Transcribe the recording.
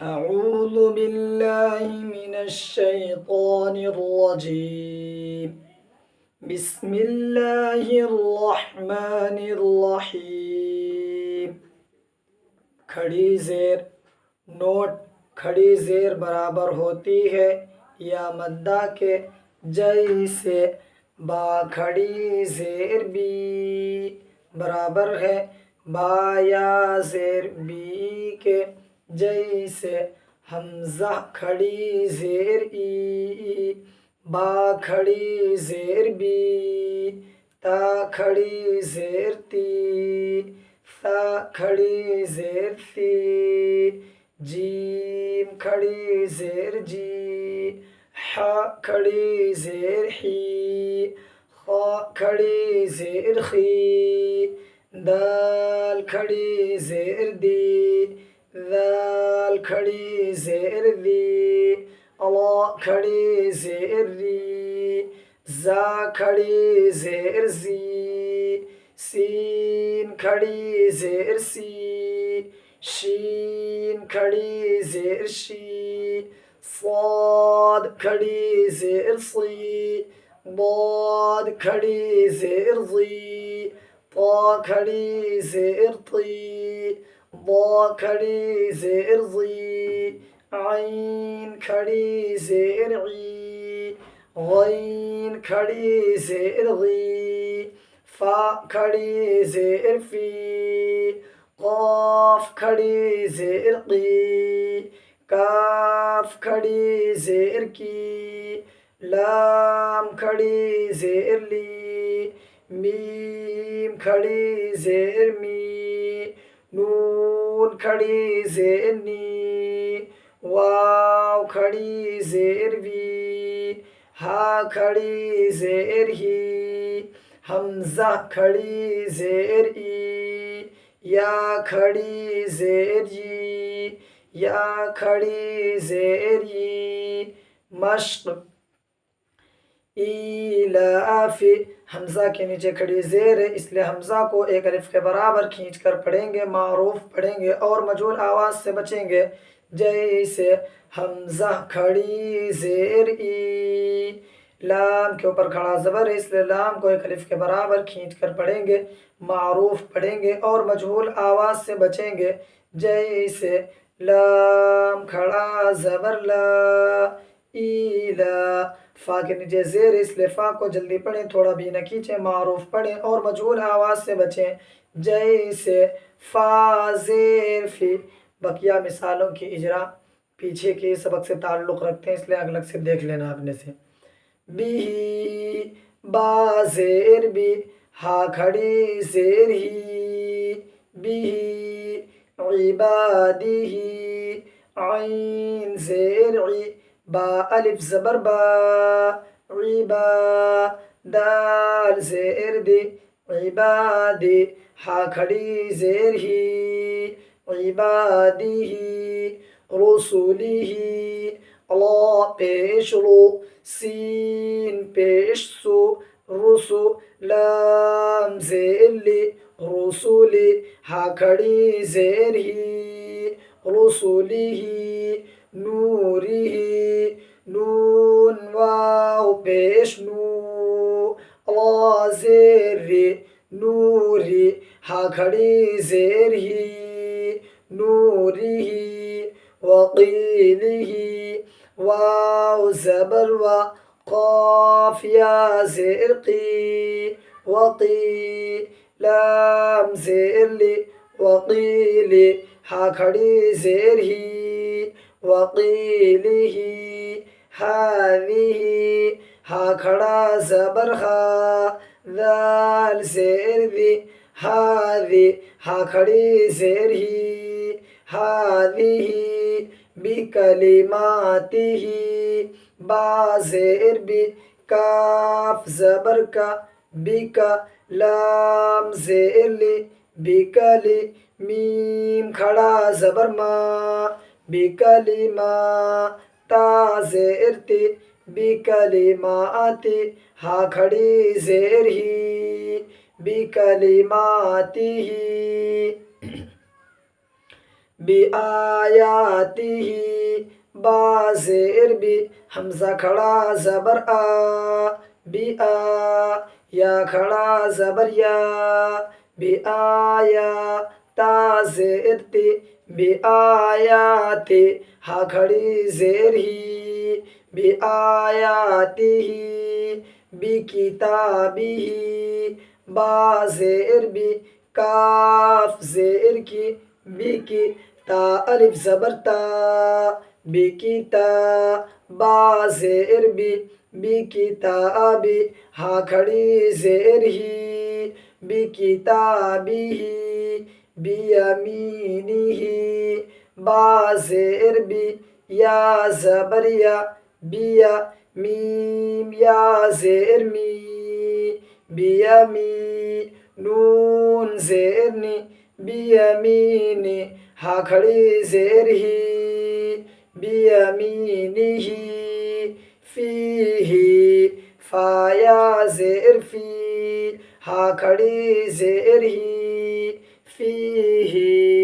أعوذ بالله من الشيطان الرجيم بسم الله الرحمن الرحيम। खड़ी ज़ेर नोट खड़ी ज़ेर बराबर होती है या मद्दा के जैसे बा खड़ी ज़ेर बी बराबर है बा या ज़ेर बी के जैसे हमज़ा खड़ी ज़ेर ई बा खड़ी ज़ेर बी ता खड़ी ज़ेर ती सा खड़ी ज़ेर सी जीम खड़ी ज़ेर जी हा खड़ी ज़ेर ही खा खड़ी ज़ेर खी दाल खड़ी ज़ेर दी दाल खड़ी ज़ेर दी अला खड़ी ज़ेर री जा खड़ी ज़ेर जी सीन खड़ी ज़ेर सी शीन खड़ी ज़ेर शी صاد खड़ी ज़ेर सी ضاد खड़ी ज़ेर ज़ी طا खड़ी ज़ेर ती ضا खड़ी ज़ेर ज़ी عين खड़ी ज़ेर ई غين खड़ी ज़ेर ग़ी फा खड़ी ज़ेर फ़ी क़ाफ खड़ी ज़ेर क़ी काफ खड़ी ज़ेर की लाम खड़ी ज़ेर ली मीम खड़ी ज़ेर मी नून खड़ी ज़ेर नी वाव खड़ी ज़ेर वी हा खड़ी ज़ेर ही हमज़ा खड़ी ज़ेर ई या खड़ी ज़ेर जी या खड़ी ज़ेर ई मश्क ईलाफ़ी हमज़ा के नीचे खड़ी ज़ेर है इसलिए हमज़ा को एक अलिफ के बराबर खींच कर पढ़ेंगे मारूफ पढ़ेंगे और मजूल आवाज़ से बचेंगे जैसे हमज़ा खड़ी ज़ेर ई लाम के ऊपर खड़ा ज़बर है इसलिए लाम को एक अलिफ के बराबर खींच कर पढ़ेंगे मारूफ पढ़ेंगे और मजहूल आवाज़ से बचेंगे जैसे लाम खड़ा ज़बर ला ईला फ़ा के नीचे ज़ेर इसलिए फ़ा को जल्दी पढ़ें थोड़ा भी न खींचें मारूफ पढ़ें और मजहूल आवाज़ से बचें जैसे फ़ा ज़ेर फ़ी। बकिया मिसालों की इजरा पीछे के सबक से ताल्लुक़ रखते हैं इसलिए अलग से देख लेना अपने से बी बा ज़ेर बी हा खड़ी ज़ेर ही बी इबादिही आइन ज़ेर ई बा अलिफ ज़बर बा इबा दाल ज़ेर दे इबादी हा खड़ी ज़ेर ही इबादिही रसूलिही अला पेश रो सीन पेश सु रुसु लाम ज़ेर ली रसूली हा खड़ी ज़ेर ही रसूलिही नूरिही नून वाव पेश नू अला ज़ेर री नूरी हा खड़ी ज़ेर ही नूरिही वक़ीलिही वाव ज़बर व क़ाफ या ज़ेर क़ी वक़ी लाम ज़ेर ली वक़ीली हा खड़ी ज़ेर ही वक़ीलिही हादिही हा खड़ा ज़बर खा दाल ज़ेर दी हादी हा खड़ी ज़ेर ही हादिही बिकलिमातिही बा ज़ेर बी काफ ज़बर का बिका लाम ज़ेर ली बिकली मीम खड़ा ज़बर मा बिकलिमा ता ज़ेर ती बिकलिमाती हा खड़ी ज़ेर ही बिकलिमातिही बिआयातिही बा ज़ेर बी हमज़ा खड़ा ज़बर आ बिआ या खड़ा ज़बर या बिआया ता ज़ेर ती बिआयाति हा खड़ी ज़ेर ही बिआयातिही बिकिताबिही बा ज़ेर बी काफ ज़ेर की बी की ता अलिफ ज़बर ता बिकिता बा ज़ेर बी किताबी हा खड़ी ज़ेर ही बिकिताबिही बियमीनिही बा ज़ेर बी या ज़बर या बिया मीम या ज़ेर मी बियमी नून ज़ेर नी बियमीनी हा खड़ी ज़ेर ही बियमीनिही फ़ीही फ़ाया ज़ेर फ़ी हा खड़ी ज़ेर ही फ़ीही